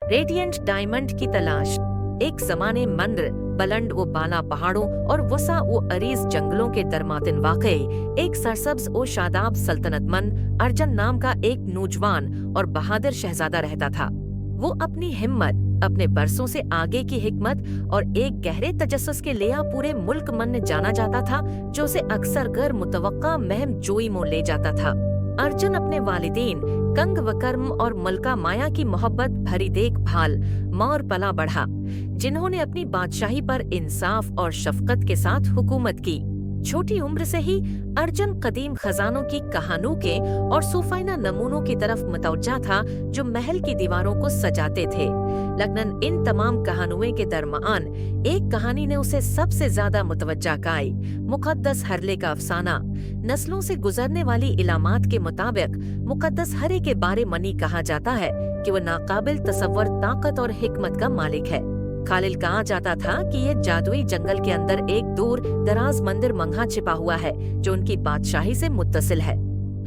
Radiant diamond की तलाश। एक ज़माने मंद्र बलंड व बाला पहाड़ों और वसा व अरीज जंगलों के दरमातिन वाक़ई एक सरसब्ज व शादाब सल्तनतमंद अर्जन नाम का एक नौजवान और बहादुर शहजादा रहता था। वो अपनी हिम्मत, अपने बरसों से आगे की हिकमत और एक गहरे तजस्सुस के लिए पूरे मुल्क में जाना जाता था, जो उसे अक्सर गैर मुतवक्का महम जोई में ले जाता था। अर्जुन अपने वालिदैन कंग वकर्म और मलका माया की मोहब्बत भरी देखभाल और पला बढ़ा, जिन्होंने अपनी बादशाही पर इंसाफ और शफकत के साथ हुकूमत की। छोटी उम्र से ही अर्जुन कदीम खजानों की कहानों के और सूफाइना नमूनों की तरफ मुतवज्जा था, जो महल की दीवारों को सजाते थे। लेकिन इन तमाम कहानियों के दरमियान एक कहानी ने उसे सबसे ज्यादा मुतवज्जा काई। मुकद्दस हरले का अफसाना। नस्लों से गुजरने वाली इलामात के मुताबिक मुकद्दस हरे के बारे मनी कहा जाता है कि वो नाकाबिल तसव्वुर ताकत और हिकमत का मालिक है। खालिल कहा जाता था कि ये जादुई जंगल के अंदर एक दूर दराज मंदिर मंगा छिपा हुआ है, जो उनकी बादशाही से मुत्तसिल है।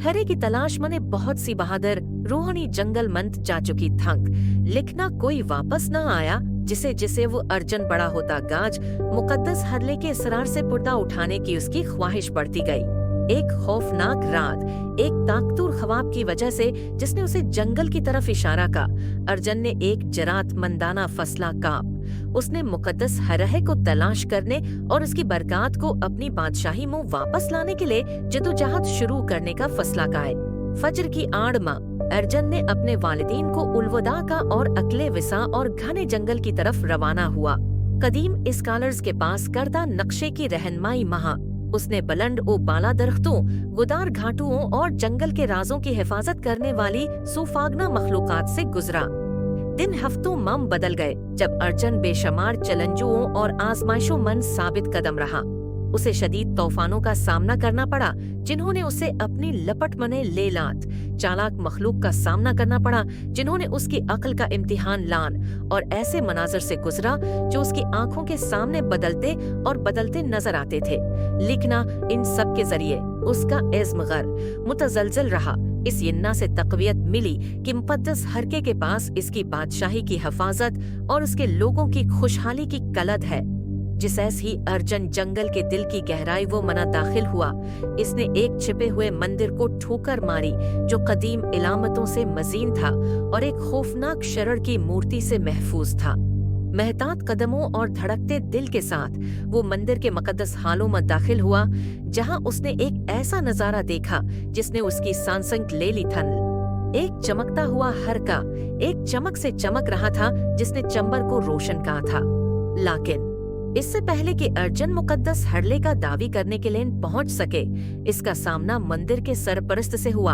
हरे की तलाश मने बहुत सी बहादुर रूहानी जंगल मंत जा चुकी थंक, लिखना कोई वापस न आया। जिसे जिसे वो अर्जुन बड़ा होता गाज, मुकद्दस हरले के इसरार से पर्दा उठाने की उसकी ख्वाहिश बढ़ती गई। एक खौफनाक रात, एक ताकतूर ख्वाब की वजह से जिसने उसे जंगल की तरफ इशारा का, अर्जुन ने एक जरात मंदाना फसला काप। उसने मुकद्दस हरह को तलाश करने और उसकी बरकत को अपनी बादशाही में वापस लाने के लिए जदोजहद शुरू करने का फैसला काए। फजर की आड़ में अर्जुन ने अपने वालिदीन को उलवदा का और अकले विसा और घने जंगल की तरफ रवाना हुआ। कदीम स्कॉलर्स के पास करदा नक्शे की रहनुमाई महा उसने बुलंद ओ बाला दरख्तों, गुदार घाटुओं और जंगल के राजों की हिफाजत करने वाली सूफागना मखलूकात से गुजरा। दिन हफ्तों मम बदल गए जब अर्जुन बेशुमार चैलेंजों और आजमाइशों मन साबित कदम रहा। उसे शदीद तूफानों का सामना करना पड़ा, जिन्होंने उसे अपनी लपट मने ले लात। चालाक मखलूक का सामना करना पड़ा, जिन्होंने उसकी अक्ल का इम्तिहान लान, और ऐसे मनाजर से गुजरा जो उसकी आंखों के सामने बदलते और बदलते नजर आते थे। लिखना इन सब के जरिए उसका इज़्म गर मुतजलजल रहा। इस यन्ना से तक़वियत मिली कि मुक़द्दस हरके के पास इसकी बादशाही की हिफाजत और उसके लोगों की खुशहाली की कलद है। जिसैस ही अर्जुन जंगल के दिल की गहराई वो मना दाखिल हुआ, इसने एक छिपे हुए मंदिर को ठोकर मारी जो कदीम इलामतों से मज़ीन था और एक खौफनाक शरर की मूर्ति से महफूज था। महतात कदमों और धड़कते दिल के साथ वो मंदिर के मुक़द्दस हालों में दाखिल हुआ, जहां उसने एक ऐसा नजारा देखा जिसने उसकी सांसें ले ली थन। एक चमकता हुआ हरका एक चमक से चमक रहा था जिसने चंबर को रोशन कहा था। लेकिन इससे पहले कि अर्जुन मुकद्दस हरले का दावी करने के लिए पहुंच सके, इसका सामना मंदिर के सरपरस्त से हुआ,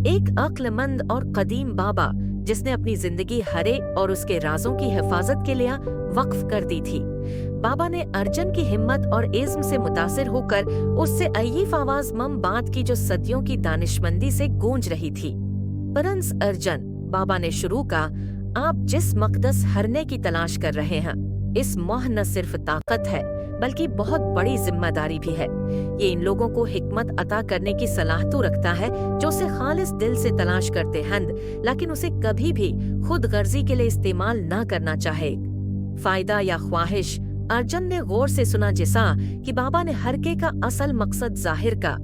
एक अक्लमंद और कदीम बाबा जिसने अपनी जिंदगी हरे और उसके राजों की हिफाजत के लिए वक्फ कर दी थी। बाबा ने अर्जुन की हिम्मत और इज़्म से मुतासिर होकर उससे अय्यफ आवाज मम बात की जो सदियों की दानिशमंदी से गूंज रही थी। परंस अर्जुन, बाबा ने शुरू कहा, आप जिस मकदस हरने की तलाश कर रहे हैं, इस मोह न सिर्फ ताकत है बल्कि बहुत बड़ी जिम्मेदारी भी है। ये इन लोगों को हिकमत अता करने की सलाह तो रखता है जो उसे खालिस दिल से तलाश करते हैं, लेकिन उसे कभी भी खुद गर्जी के लिए इस्तेमाल न करना चाहे। फायदा या ख्वाहिश। अर्जुन ने गौर से सुना जिसा कि बाबा ने हरके का असल मकसद जाहिर का,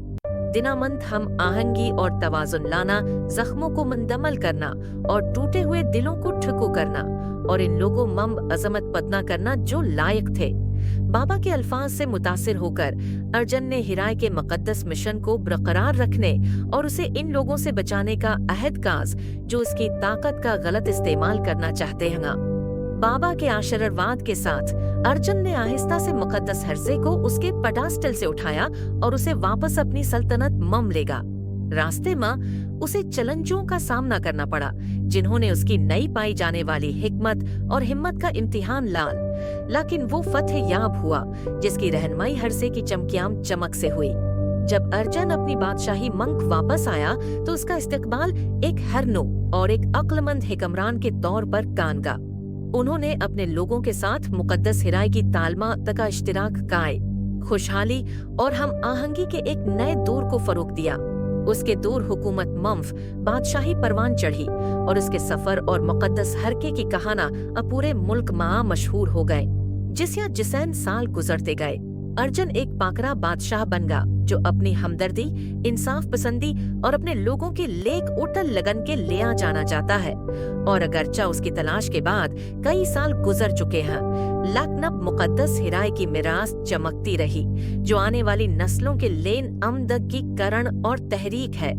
दिनामंद हम आहंगी और तवाजुन लाना, जख्मों को मंदमल करना और टूटे हुए दिलों को ठुकू करना, और इन लोगों मम अजमत पदना करना जो लायक थे। बाबा के अल्फाज से मुतासिर होकर अर्जुन ने हिराय के मुकद्दस मिशन को बरकरार रखने और उसे इन लोगों से बचाने का अहद काज जो उसकी ताकत का गलत इस्तेमाल करना चाहते हैं। बाबा के आशीर्वाद के साथ अर्जुन ने आहिस्ता से मुकद्दस हरसे को उसके पडास्टल से उठाया और उसे वापस अपनी सल्तनत मम लेगा। रास्ते में उसे चैलेंजों का सामना करना पड़ा, जिन्होंने उसकी नई पाई जाने वाली हिकमत और हिम्मत का इम्तिहान लाल, लेकिन वो फतह याब हुआ जिसकी रहनुमाई हरसे की चमकियाम चमक से हुई। जब अर्जुन अपनी बादशाही मंक वापस आया तो उसका इस्तकबाल एक हरनो और एक अक्लमंद हिकमरान के तौर पर कानगा। उन्होंने अपने लोगों के साथ मुकद्दस हिराय की तालमा तक इश्तिराक काए, खुशहाली और हम आहंगी के एक नए दौर को फरोग दिया। उसके दूर हुकूमत मंफ बादशाही परवान चढ़ी और उसके सफर और मुकद्दस हरके की कहाना अब पूरे मुल्क में मशहूर हो गए। जिस्या जिसैन साल गुजरते गए, अर्जन एक पाकरा बादशाह बन गया जो अपनी हमदर्दी, इंसाफ पसंदी और अपने लोगों के लेक उटल लगन के लिया जाना चाहता है। और अगरचा उसकी तलाश के बाद कई साल गुजर चुके हैं, लकनब मुकद्दस हिराए की मिरास चमकती रही जो आने वाली नस्लों के लेन आमदगी करण और तहरीक है।